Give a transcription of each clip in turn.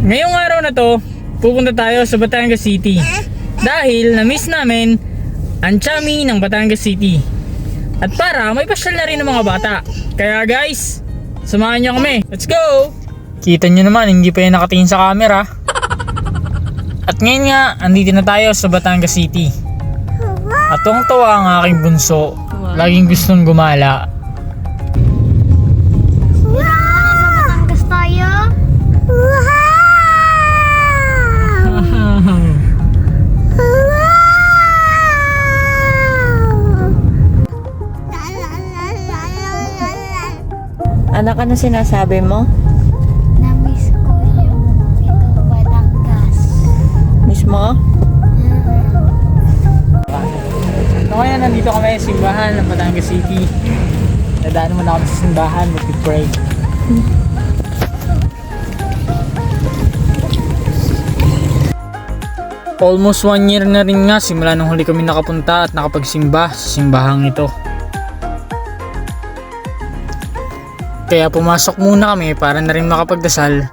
Ngayong araw na to, pupunta tayo sa Batangas City dahil na-miss namin ang chami ng Batangas City. At para may pasyal na rin ng mga bata. Kaya guys, samahan nyo kami. Let's go! Kita nyo naman, hindi pa yan nakatingin sa camera. At ngayon nga, andito na tayo sa Batangas City. At tuwang-tuwa ang aking bunso. Laging gustong gumala. Anak, ano sinasabi mo? Na-miss ko yung ito, Batangas. Miss mo? So ngayon, nandito kami sa simbahan ng Batangas City. Dadaan muna kami sa simbahan, mag-pray. Almost 1 year na rin nga simula nung huli kami nakapunta at nakapagsimba sa simbahang ito. Kaya pumasok muna kami para na rin makapagdasal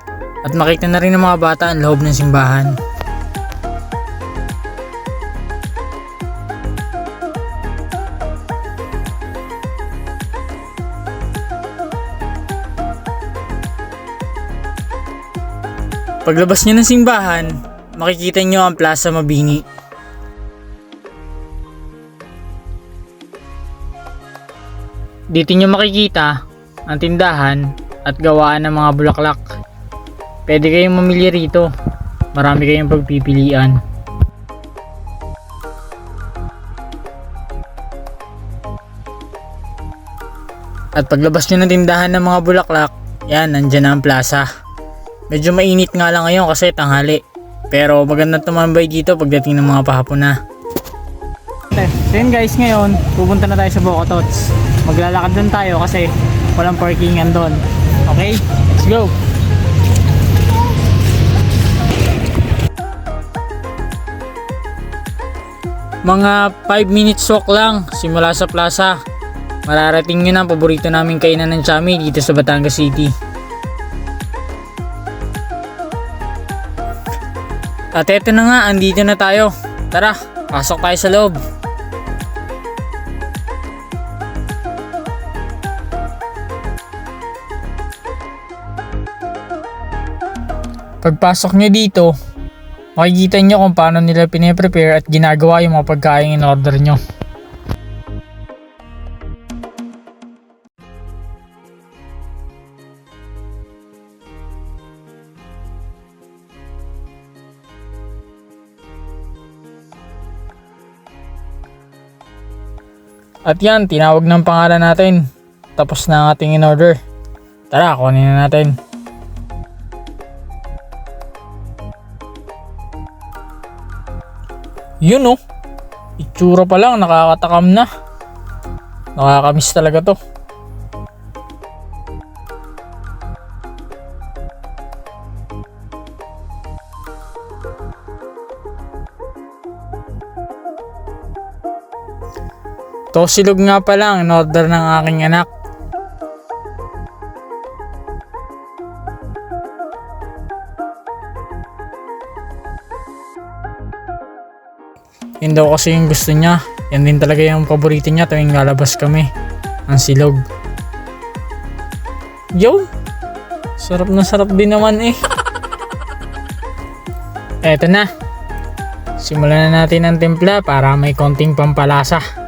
at makita na rin ng mga bata ang loob ng simbahan. Paglabas nyo ng simbahan, makikita nyo ang Plaza Mabini. Dito nyo makikita ang tindahan at gawaan ng mga bulaklak. Pwede kayong mamili rito. Marami kayong pagpipilian. At paglabas nyo ng tindahan ng mga bulaklak, yan, nandyan na ang plaza. Medyo mainit nga lang ngayon kasi tanghali. Pero magandang tumambay dito pagdating ng mga pahapon na. So yun guys, ngayon pupunta na tayo sa Bocotots. Maglalakad doon tayo kasi walang parkingan doon. Okay, let's go! Mga 5 minutes walk lang simula sa plaza. Mararating nyo na ang paborito naming kainan ng chami dito sa Batangas City. At eto na nga, andito na tayo. Tara, pasok tayo sa loob. Pagpasok nyo dito, makikita nyo kung paano nila pine-prepare at ginagawa yung mga pagkain in order nyo. At yan, tinawag ng pangalan natin. Tapos na ang ating in order. Tara, kunin na natin. Yun oh, itsura pa lang nakakatakam na. Nakakamiss talaga to. Tosilog nga pa lang in order ng aking anak. Yun daw kasi yung gusto niya. Yan din talaga yung paborito niya tuwing lalabas kami. Ang silog. Yun. Sarap na sarap din naman eh. Eto na. Simulan na natin ang timpla para may konting pampalasa.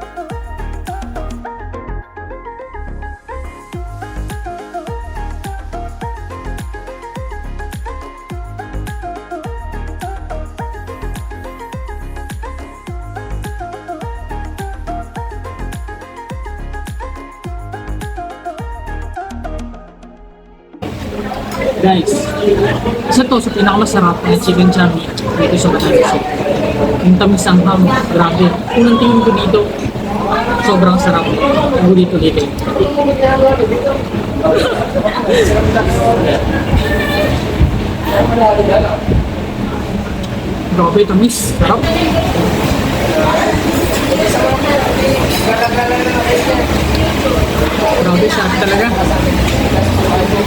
Guys, isa to sa pinakamasarap na chicken chami dito sa Batangas City. Yung tamis ang ham, grabe. Unang tingin ko dito, sobrang sarap. Ulit-ulit eh. Grabe, tamis. Sarap. Grabe, sarap talaga.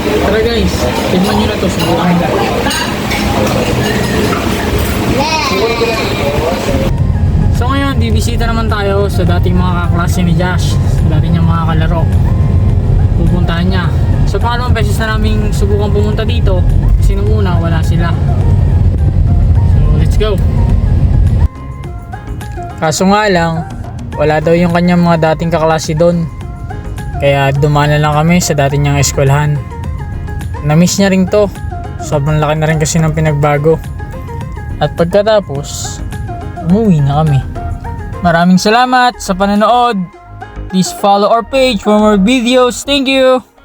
Tara guys, tignan nyo na to, subukan nyo. sa dating mga kaklase ni Josh, sa dating niyang mga kalaro. Pupuntahan niya. So pangalawang beses na namin subukang pumunta dito kasi nung una wala sila. So let's go. Kaso nga lang, wala daw yung kanyang mga dating kaklase doon. Kaya dumaan na lang kami sa dating niyang eskwelahan. Na-miss niya rin to. Sobrang laki na rin kasi ng pinagbago. At pagkatapos, umuwi na kami. Maraming salamat sa panonood. Please follow our page for more videos. Thank you!